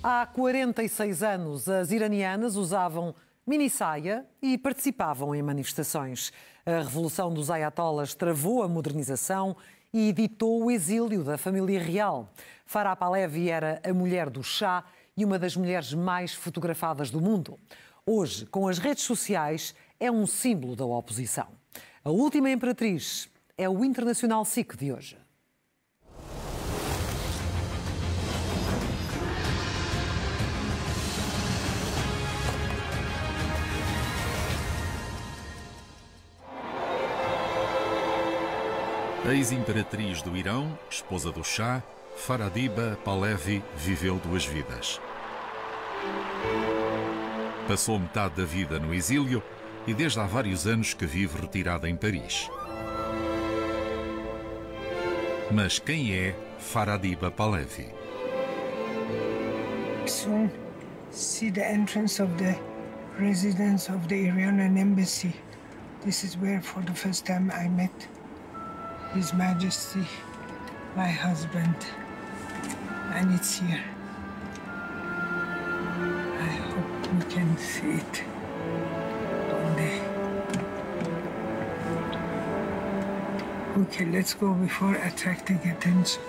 Há 46 anos, as iranianas usavam mini-saia e participavam em manifestações. A revolução dos ayatollahs travou a modernização e ditou o exílio da família real. Farah Pahlavi era a mulher do Shah e uma das mulheres mais fotografadas do mundo. Hoje, com as redes sociais, é um símbolo da oposição. A última imperatriz é o Internacional SIC de hoje. A ex-imperatriz do Irão, esposa do Shah, Faradiba Pahlavi, viveu duas vidas. Passou metade da vida no exílio e desde há vários anos que vive retirada em Paris. Mas quem é Faradiba Pahlavi? Soon see the entrance of the residence of the Iranian embassy. This is where for the first time I met His Majesty, my husband, and it's here. I hope we can see it one day. Okay, let's go before attracting attention.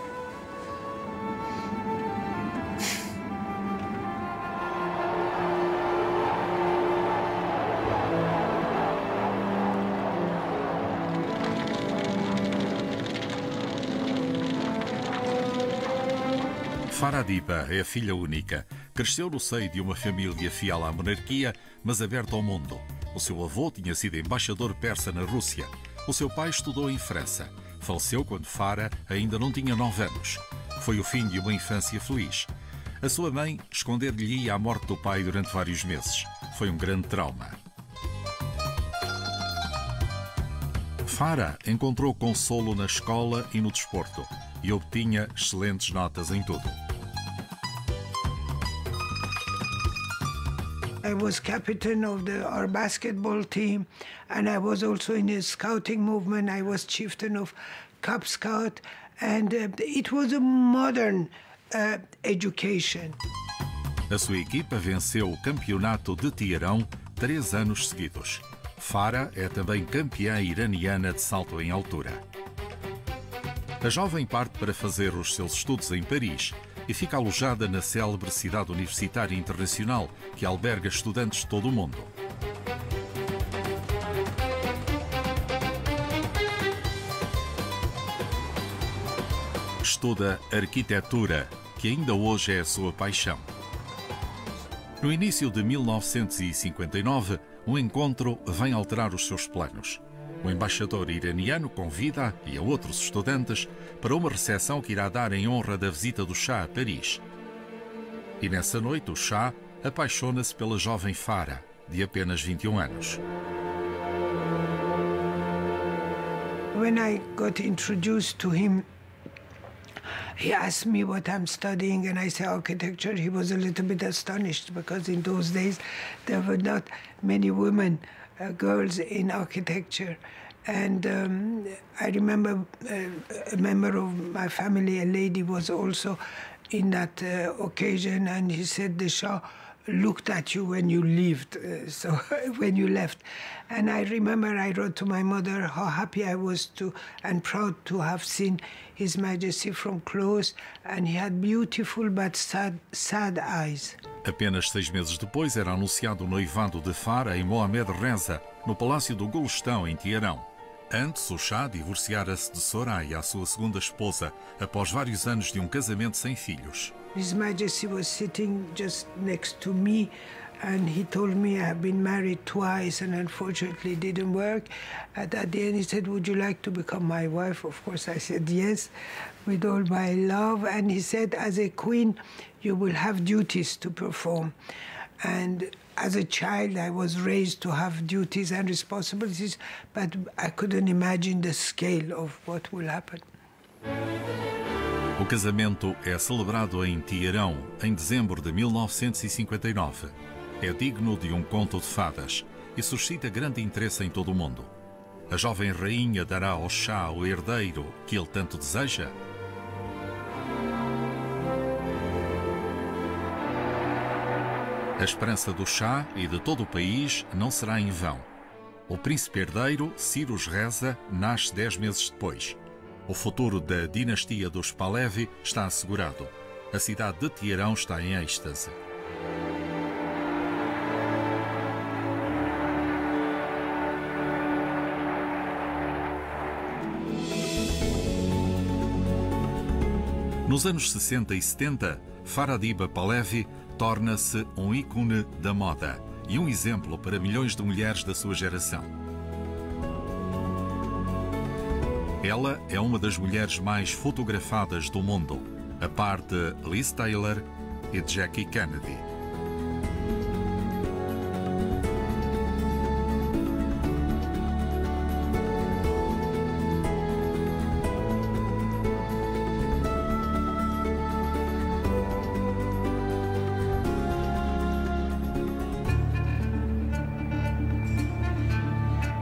Faradiba é filha única. Cresceu no seio de uma família fiel à monarquia, mas aberta ao mundo. O seu avô tinha sido embaixador persa na Rússia. O seu pai estudou em França. Faleceu quando Farah ainda não tinha 9 anos. Foi o fim de uma infância feliz. A sua mãe esconder-lhe a morte do pai durante vários meses. Foi um grande trauma. Farah encontrou consolo na escola e no desporto e obtinha excelentes notas em tudo. I was captain of our basketball team, and I was also in the scouting movement. I was chieftain of Cub Scout, and it was a modern education. A sua equipa venceu o campeonato de Teherão 3 anos seguidos. Farah é também campeã iraniana de salto em altura. A jovem parte para fazer os seus estudos em Paris e fica alojada na célebre cidade universitária internacional que alberga estudantes de todo o mundo. Estuda arquitetura, que ainda hoje é a sua paixão. No início de 1959, um encontro vem alterar os seus planos. O embaixador iraniano convida-a e a outros estudantes para uma recepção que irá dar em honra da visita do Shah a Paris. E nessa noite o Shah apaixona-se pela jovem Farah, de apenas 21 anos. When I got introduced to him, he asked me what I'm studying, and I said architecture. He was a little bit astonished because in those days there were not many women, girls in architecture. And I remember a member of my family, a lady, was also in that occasion, and he said the Shah looked at you when you when you left. And I remember I wrote to my mother how happy I was and proud to have seen His Majesty from close, and he had beautiful but sad eyes. Apenas 6 meses depois era anunciado o noivado de Farah e Mohamed Reza no Palácio do Golestão, em Teherão. Antes, o Shah divorciara-se de Soraya, a sua segunda esposa, após vários anos de um casamento sem filhos. His Majesty was sitting just next to me, and he told me I have been married twice and unfortunately it didn't work. And at the end he said, would you like to become my wife? Of course I said yes, with all my love. And he said, as a queen, you will have duties to perform. And as a child, I was raised to have duties and responsibilities, but I couldn't imagine the scale of what will happen. O casamento é celebrado em Teherão em dezembro de 1959. É digno de um conto de fadas e suscita grande interesse em todo o mundo. A jovem rainha dará ao Shah o herdeiro que ele tanto deseja? A esperança do Shah e de todo o país não será em vão. O príncipe herdeiro, Cyrus Reza, nasce 10 meses depois. O futuro da dinastia dos Pahlavi está assegurado. A cidade de Teherão está em êxtase. Nos anos 60 e 70, Faradiba Pahlavi torna-se um ícone da moda e um exemplo para milhões de mulheres da sua geração. Ela é uma das mulheres mais fotografadas do mundo, a par de Liz Taylor e de Jackie Kennedy.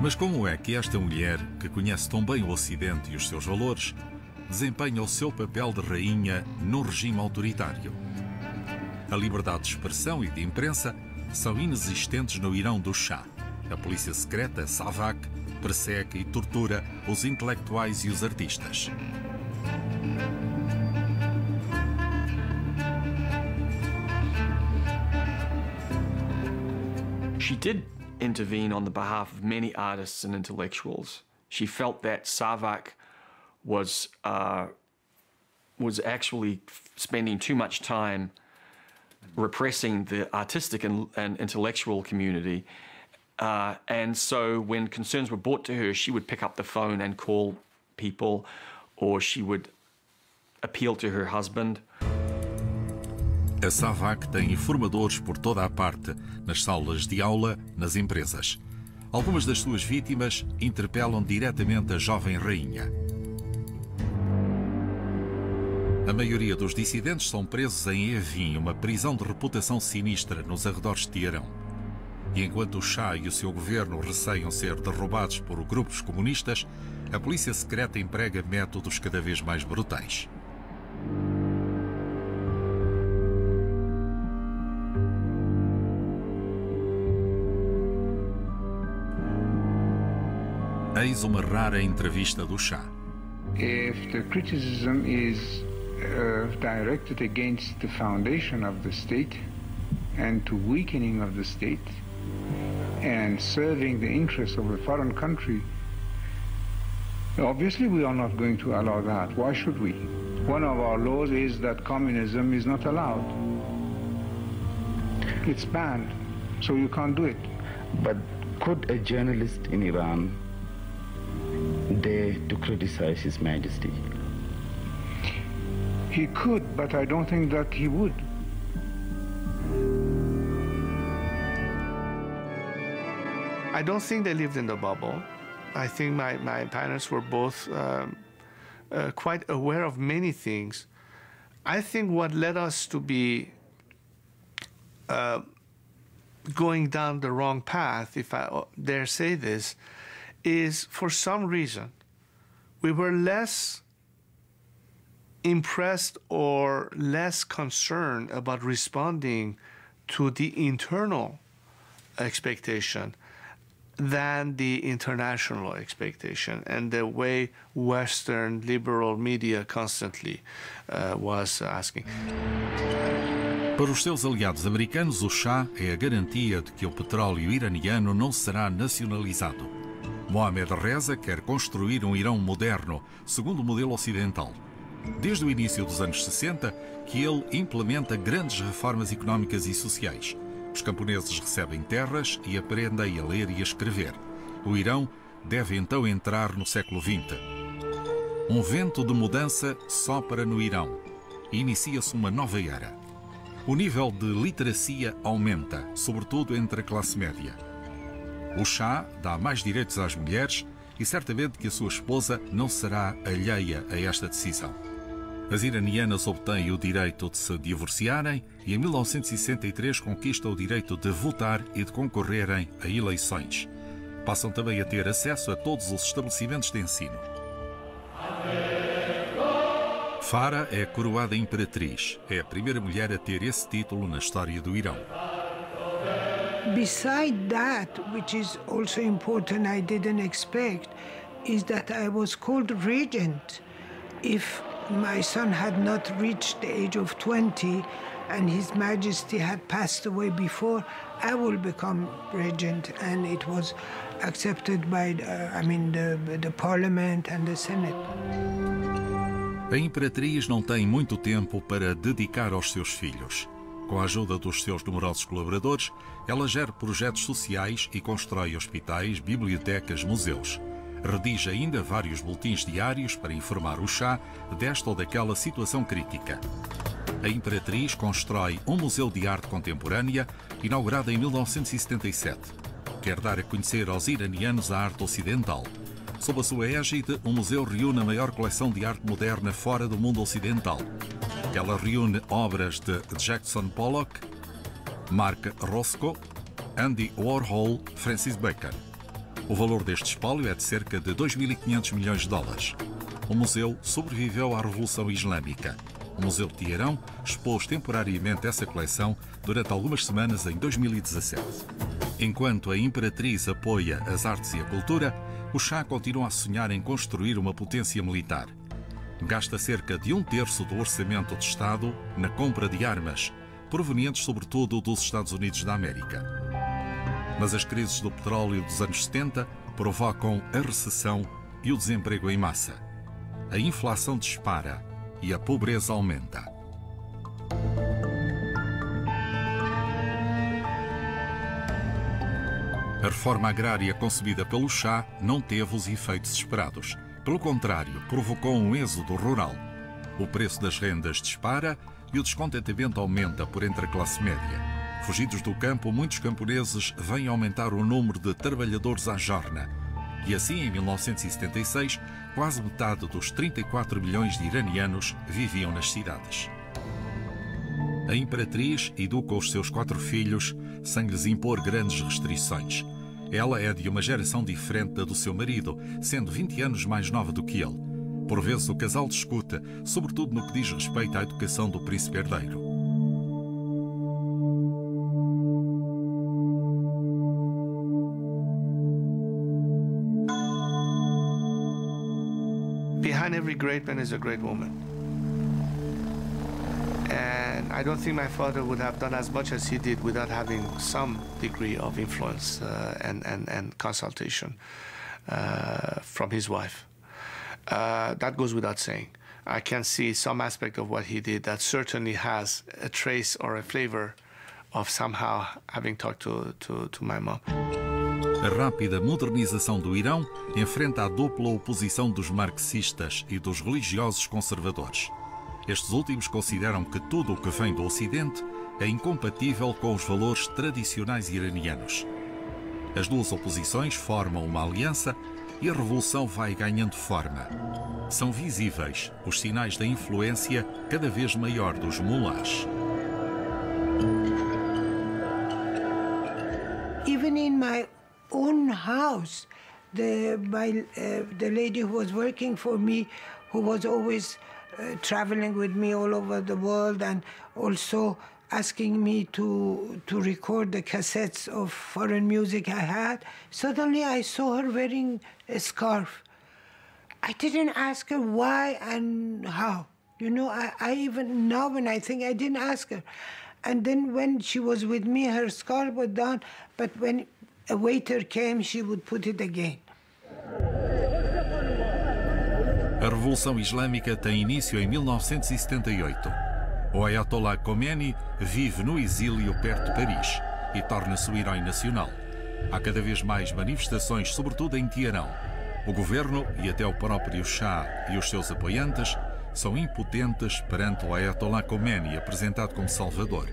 Mas como é que esta mulher, que conhece tão bem o Ocidente e os seus valores, desempenha o seu papel de rainha num regime autoritário? A liberdade de expressão e de imprensa são inexistentes no Irão do Shah. A polícia secreta, Savak, persegue e tortura os intelectuais e os artistas. She did intervene on the behalf of many artists and intellectuals. She felt that Savak was actually spending too much time repressing the artistic and intellectual community. And so when concerns were brought to her, she would pick up the phone and call people, or she would appeal to her husband. A Savak tem informadores por toda a parte, nas salas de aula, nas empresas. Algumas das suas vítimas interpelam diretamente a jovem rainha. A maioria dos dissidentes são presos em Evin, uma prisão de reputação sinistra nos arredores de Teherão. E enquanto o Shah e o seu governo receiam ser derrubados por grupos comunistas, a polícia secreta emprega métodos cada vez mais brutais. Eis uma rara entrevista do Shah. If the criticism is directed against the foundation of the state and to weakening of the state and serving the interests of a foreign country, obviously we are not going to allow that. Why should we? One of our laws is that communism is not allowed. It's banned, so you can't do it. But could a journalist in Iran dare to criticize His Majesty? He could, but I don't think that he would. I don't think they lived in the bubble. I think my parents were both quite aware of many things. I think what led us to be going down the wrong path, if I dare say this, is for some reason we were less impressed or less concerned about responding to the internal expectation than the international expectation and the way Western liberal media constantly was asking. Para os seus aliados americanos, o Shah é a garantia de que o petróleo iraniano não será nacionalizado. Mohamed Reza quer construir um Irão moderno, segundo o modelo ocidental. Desde o início dos anos 60, que ele implementa grandes reformas económicas e sociais. Os camponeses recebem terras e aprendem a ler e a escrever. O Irão deve então entrar no século XX. Um vento de mudança sopra no Irão e inicia-se uma nova era. O nível de literacia aumenta, sobretudo entre a classe média. O Shah dá mais direitos às mulheres e certamente que a sua esposa não será alheia a esta decisão. As iranianas obtêm o direito de se divorciarem e em 1963 conquistam o direito de votar e de concorrerem a eleições. Passam também a ter acesso a todos os estabelecimentos de ensino. Farah é coroada imperatriz. É a primeira mulher a ter esse título na história do Irão. Beside that, which is also important, I didn't expect, is that I was called regent. If my son had not reached the age of 20 and His Majesty had passed away before, I will become regent, and it was accepted by the Parliament and the Senate. A Imperatriz não tem muito tempo para dedicar aos seus filhos. Com a ajuda dos seus numerosos colaboradores, ela gera projetos sociais e constrói hospitais, bibliotecas, museus. Redige ainda vários boletins diários para informar o Shah desta ou daquela situação crítica. A Imperatriz constrói um museu de arte contemporânea, inaugurado em 1977. Quer dar a conhecer aos iranianos a arte ocidental. Sob a sua égide, o museu reúne a maior coleção de arte moderna fora do mundo ocidental. Ela reúne obras de Jackson Pollock, Mark Roscoe, Andy Warhol, Francis Bacon. O valor deste espólio é de cerca de 2.500 milhões de dólares. O museu sobreviveu à Revolução Islâmica. O Museu de Teherão expôs temporariamente essa coleção durante algumas semanas em 2017. Enquanto a Imperatriz apoia as artes e a cultura, o Shah continua a sonhar em construir uma potência militar. Gasta cerca de 1/3 do orçamento de Estado na compra de armas, provenientes sobretudo dos Estados Unidos da América. Mas as crises do petróleo dos anos 70 provocam a recessão e o desemprego em massa. A inflação dispara e a pobreza aumenta. A reforma agrária concebida pelo Shah não teve os efeitos esperados. Pelo contrário, provocou um êxodo rural. O preço das rendas dispara e o descontentamento aumenta por entre a classe média. Fugidos do campo, muitos camponeses vêm aumentar o número de trabalhadores à jorna. E assim, em 1976, quase metade dos 34 milhões de iranianos viviam nas cidades. A Imperatriz educa os seus 4 filhos sem lhes impor grandes restrições. Ela é de uma geração diferente da do seu marido, sendo 20 anos mais nova do que ele. Por vezes o casal discute, sobretudo no que diz respeito à educação do príncipe herdeiro. Behind every great man is a great woman. And I don't think my father would have done as much as he did without having some degree of influence and consultation from his wife. That goes without saying. I can see some aspect of what he did that certainly has a trace or a flavor of somehow having talked to my mom. A rápida modernização do Irão enfrenta a dupla oposição dos marxistas e dos religiosos conservadores. Estes últimos consideram que tudo o que vem do Ocidente é incompatível com os valores tradicionais iranianos. As duas oposições formam uma aliança e a revolução vai ganhando forma. São visíveis os sinais da influência cada vez maior dos mullahs. Even in my own house, the lady who was working for me, who was always traveling with me all over the world and also asking me to record the cassettes of foreign music I had, suddenly I saw her wearing a scarf. I didn't ask her why and how. You know, I even now when I think, I didn't ask her. And then when she was with me, her scarf was down, but when a waiter came, she would put it again. A Revolução Islâmica tem início em 1978. O Ayatollah Khomeini vive no exílio perto de Paris e torna-se o herói nacional. Há cada vez mais manifestações, sobretudo em Teherão. O governo e até o próprio Shah e os seus apoiantes são impotentes perante o Ayatollah Khomeini, apresentado como salvador.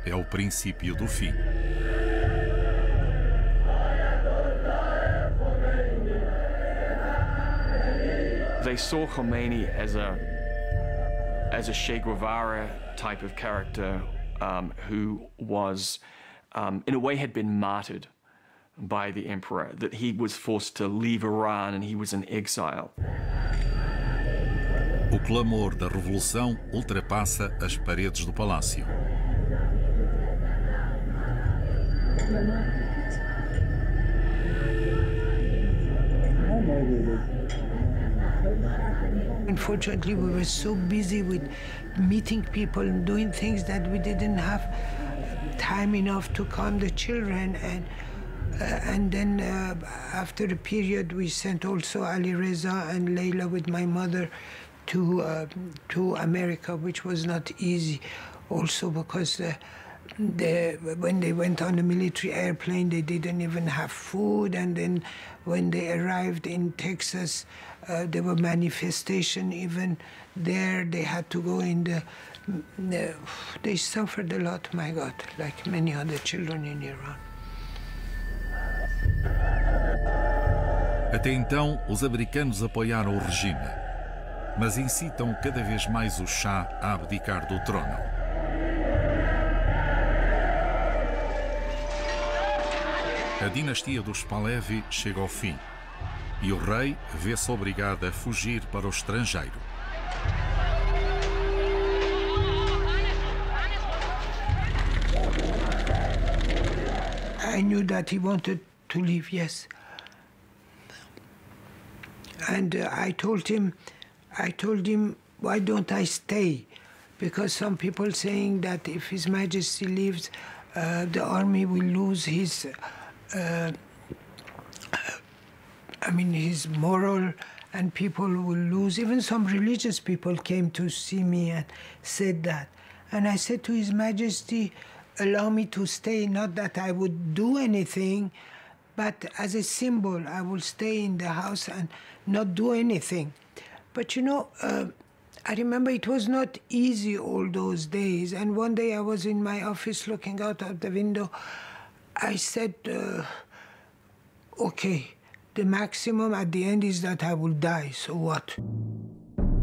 É o princípio do fim. They saw Khomeini as a Che Guevara type of character who was, in a way, had been martyred by the emperor, that he was forced to leave Iran and he was in exile. O clamor da revolução ultrapassa as paredes do palácio. Unfortunately, we were so busy with meeting people and doing things that we didn't have time enough to calm the children. And then after a period, we sent also Ali Reza and Layla with my mother to America, which was not easy also because when they went on the military airplane, they didn't even have food. And then when they arrived in Texas, there were manifestations even there. They had to go in they suffered a lot, my God, like many other children in Iran. Até então, os americanos apoiaram o regime, mas incitam cada vez mais o Shah a abdicar do trono. A dinastia dos Pahlavi chega ao fim e o rei vê-se obrigado a fugir para o estrangeiro. I knew that he wanted to leave, yes. And I told him, why don't I stay? Because some people saying that if His Majesty leaves, the army will lose his moral, and people will lose. Even some religious people came to see me and said that. And I said to His Majesty, allow me to stay, not that I would do anything, but as a symbol, I will stay in the house and not do anything. But you know, I remember it was not easy all those days. And one day I was in my office looking out of the window. I said, okay, the maximum at the end is that I will die, so what?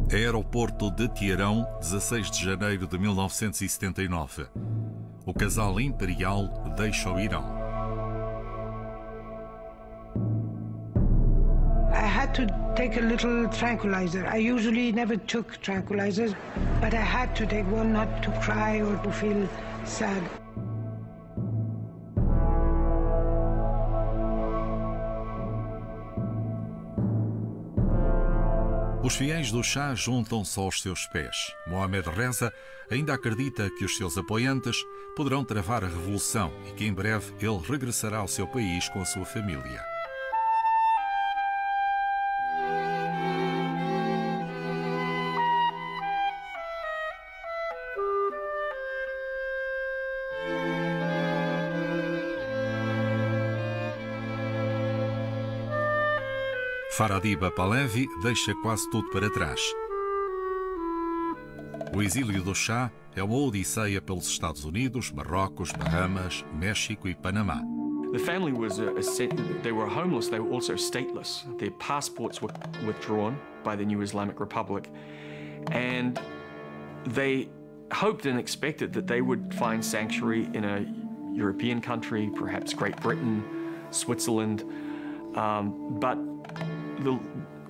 Aeroporto de Teherão, 16 de janeiro de 1979. O casal imperial deixa o Irão. I had to take a little tranquilizer. I usually never took tranquilizers, but I had to take one not to cry or to feel sad. Os fiéis do Shah juntam-se aos seus pés. Mohamed Reza ainda acredita que os seus apoiantes poderão travar a revolução e que em breve ele regressará ao seu país com a sua família. Faradiba Pahlavi deixa quase tudo para trás. O exílio do Shah é uma odisseia pelos Estados Unidos, Marrocos, Bahamas, México e Panamá. The family they were homeless, they were also stateless. Their passports were withdrawn by the new Islamic Republic, and they hoped and expected that they would find sanctuary in a European country, perhaps Great Britain, Switzerland, but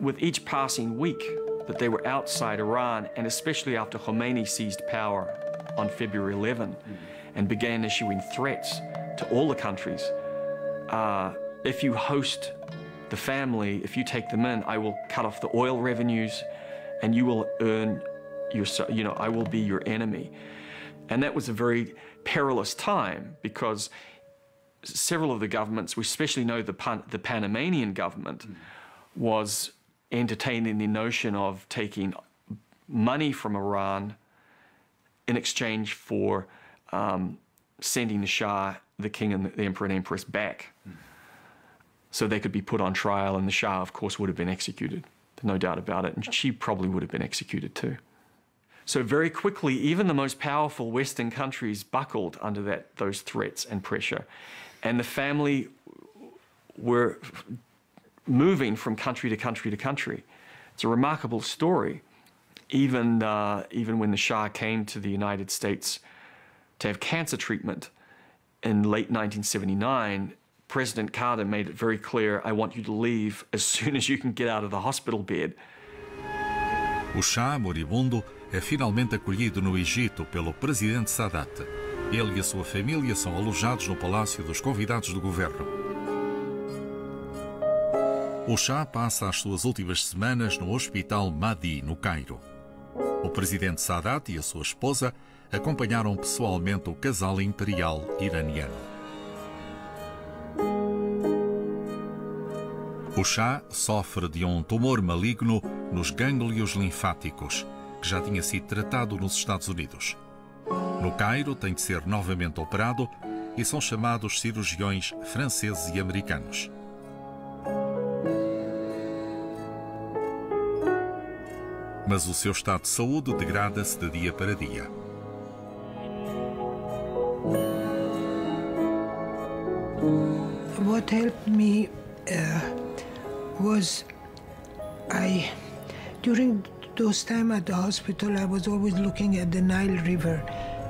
with each passing week that they were outside Iran, and especially after Khomeini seized power on February 11 and began issuing threats to all the countries, if you host the family, if you take them in, I will cut off the oil revenues and you will earn I will be your enemy. And that was a very perilous time because several of the governments, we especially know the Panamanian government, was entertaining the notion of taking money from Iran in exchange for sending the Shah, the king and the emperor and empress back. So they could be put on trial, and the Shah, of course, would have been executed. No doubt about it. And she probably would have been executed too. So very quickly, even the most powerful Western countries buckled under those threats and pressure. And the family were moving from country to country to country. It's a remarkable story. Even when the Shah came to the United States to have cancer treatment in late 1979, President Carter made it very clear, I want you to leave as soon as you can get out of the hospital bed. O Shah moribundo é finalmente acolhido no Egito pelo presidente Sadat. Ele e a sua família são alojados no Palácio dos Convidados do Governo. O Shah passa as suas últimas semanas no Hospital Mahdi, no Cairo. O presidente Sadat e a sua esposa acompanharam pessoalmente o casal imperial iraniano. O Shah sofre de um tumor maligno nos gânglios linfáticos, que já tinha sido tratado nos Estados Unidos. No Cairo tem de ser novamente operado e são chamados cirurgiões franceses e americanos. Mas o seu estado de saúde degrada-se de dia para dia. What helped me was during those time at the hospital, I was always looking at the Nile River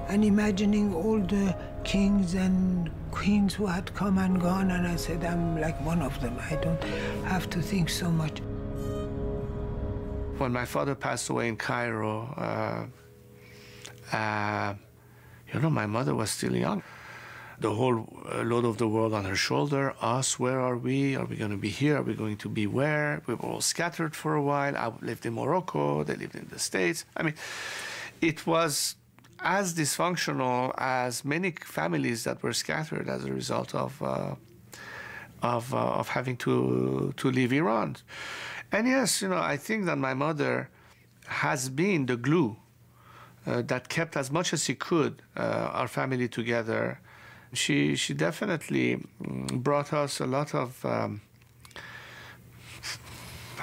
and imagining all the kings and queens who had come and gone, and I said, I'm like one of them. I don't have to think so much. When my father passed away in Cairo, my mother was still young. The whole load of the world on her shoulder. Us, where are we? Are we going to be here? Are we going to be where? We were all scattered for a while. I lived in Morocco. They lived in the States. I mean, it was as dysfunctional as many families that were scattered as a result of having to leave Iran. And yes, I think that my mother has been the glue that kept as much as she could our family together. She definitely brought us a lot of, I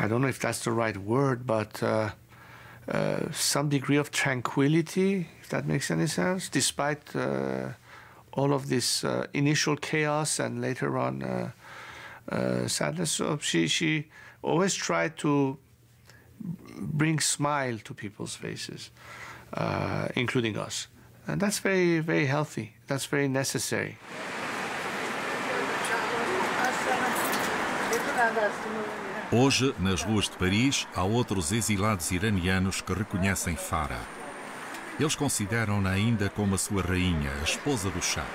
don't know if that's the right word, but some degree of tranquility, if that makes any sense, despite all of this initial chaos and later on sadness. So she always tried to bring smile to people's faces, including us. And that's very, very healthy. That's very necessary. Hoje, nas ruas de Paris, há outros exilados iranianos que reconhecem Farah. Eles consideram-na ainda como a sua rainha, a esposa do Shah.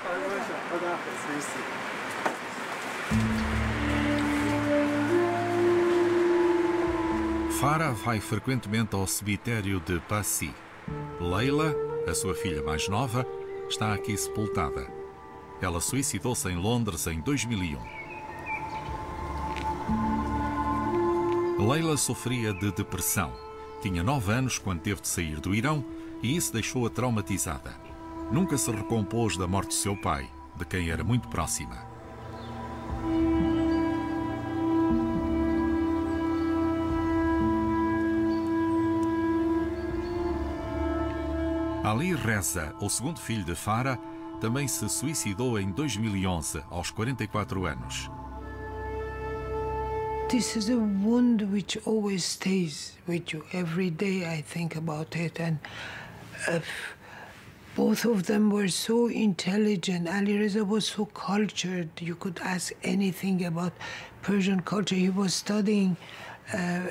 Farah vai frequentemente ao cemitério de Passy. Leila, a sua filha mais nova, está aqui sepultada. Ela suicidou-se em Londres em 2001. Leila sofria de depressão. Tinha 9 anos quando teve de sair do Irão e isso deixou-a traumatizada. Nunca se recompôs da morte do seu pai, de quem era muito próxima. Ali Reza, o segundo filho de Farah, também se suicidou em 2011, aos 44 anos. This is a wound which always stays with you. Every day I think about it, and both of them were so intelligent. Ali Reza was so cultured. You could ask anything about Persian culture. He was studying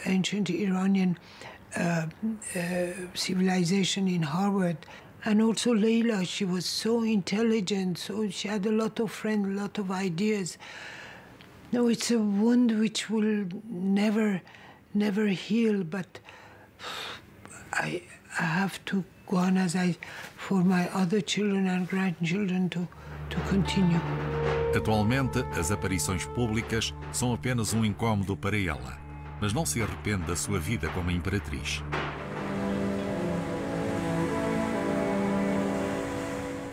ancient Iranian civilization in Harvard. And also Leila, she was so intelligent, so she had a lot of friends, a lot of ideas. No, it's a wound which will never heal, but I have to go on for my other children and grandchildren to continue. Atualmente, as aparições públicas são apenas um incómodo para ela, mas não se arrepende da sua vida como imperatriz.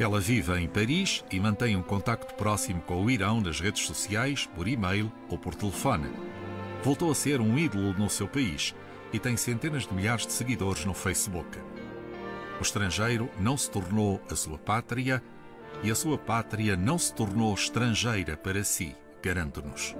Ela vive em Paris e mantém um contacto próximo com o Irão nas redes sociais, por e-mail ou por telefone. Voltou a ser um ídolo no seu país e tem centenas de milhares de seguidores no Facebook. O estrangeiro não se tornou a sua pátria e a sua pátria não se tornou estrangeira para si, garante-nos.